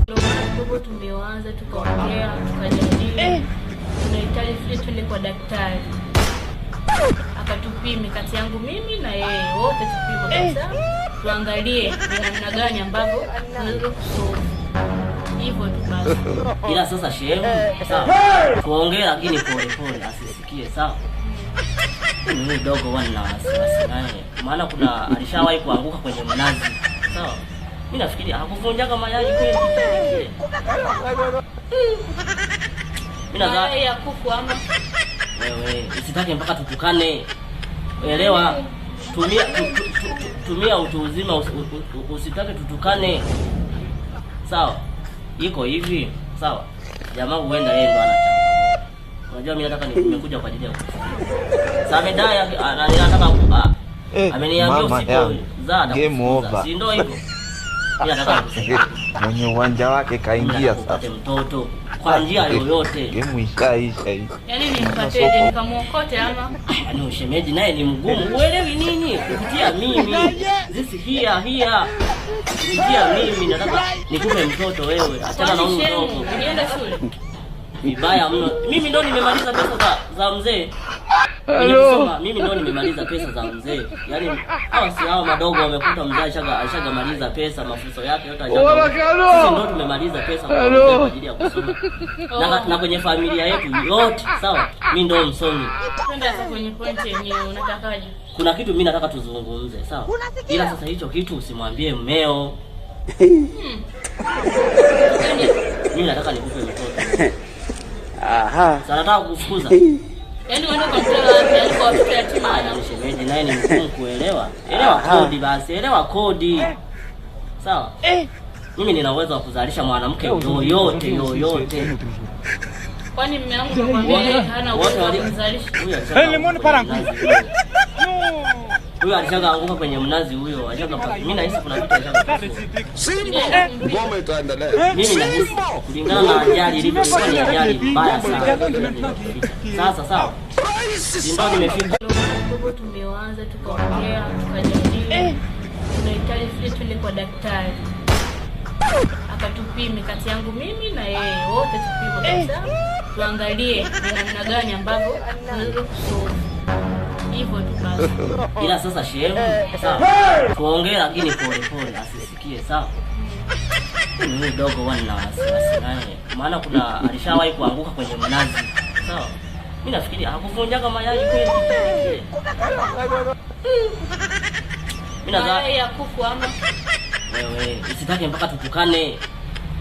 Ndio tumeanza tukaongea tukajadili. Tunahitaji vile twende kwa daktari. Akatupime kati yangu mimi na yeye, wote tupime kabisa. Tuangalie ni namna gani ambavyo tunaweza kusolve. Hivyo tu basi. Ila sasa shemu, sawa. Tuongee lakini pole pole asisikie, sawa? Mimi dogo wana wasiwasi naye. Maana kuna alishawahi kuanguka kwenye mnazi. Sawa? Mimi nafikiri hakuvunjaga mayai kweli kile. Mimi nadhani ya kuku ama wewe usitake mpaka tutukane. Elewa. Tumia utu uzima, usitake tutukane. Sawa? Iko hivi, sawa? Jamaa huenda yeye ndo anachanga. Unajua mimi nataka nimekuja kwa ajili ya kukusikia. Samedai anataka ameniambia usiku zada. Game over. Si ndio hivyo? Mimi nataka kukusikia. Mwenye uwanja wake kaingia sasa. Mtoto kwa njia yoyote. Game ishaisha hii. Yaani nimpateje nikamuokote ama? Yaani ushemeji naye ni mgumu. Uelewi nini? Kupitia mimi. This here. Kupitia mimi nataka nikupe mtoto wewe. Achana na huyo mtoto. Nienda shule. Vibaya mno. Mimi ndo nimemaliza pesa za mzee. Mimi ndo nimemaliza pesa za mzee. Yaani hawa si hao madogo wamekuta mzee ashagamaliza pesa, mafuso yake yote ashagamaliza. Sisi ndo tumemaliza pesa kwa mzee kwa ajili ya kusoma. Na kwenye familia yetu yote, sawa? Mimi ndo msomi. Twende sasa kwenye point yenyewe, unatakaje? Kuna kitu mimi nataka tuzungumze, sawa? Ila sasa hicho kitu usimwambie mmeo. Mimi nataka nikupe mtoto. Aha. Sasa nataka kufukuza. Yaani uende kwa mtoto yaani kwa watoto yatima na shemeji naye ni mgumu kuelewa. Elewa kodi basi, elewa kodi. Sawa? Mimi nina uwezo wa kuzalisha mwanamke yoyote. Kwani mume wangu anakuambia hana uwezo wa kuzalisha? Lemon parangu. Huyo alishaanguka kwenye mnazi huyo. Mimi nahisi kuna kitu alishaanguka. Ngoma itaendelea. Mimi nahisi kulingana na ajali ilivyokuwa ni ajali mbaya sana. Sasa sawa. Ndio nimefika. Ndio tumeanza tukaongea tukajadili. Tunahitaji vile twende kwa daktari. Akatupime kati yangu mimi na yeye, wote tupime kabisa. Tuangalie ni namna gani ambavyo tunaweza kusolve. Hivyo tu basi. Ila sasa shemu, sawa? Tuongee lakini pole pole asisikie, sawa? Mimi dogo wana wasiwasi naye. Maana kuna alishawahi kuanguka kwenye mnazi. Sawa? Mimi nafikiri hakuvunjaga mayai kweli kile. Mimi nadhani ya kuku ama wewe usitake mpaka tutukane.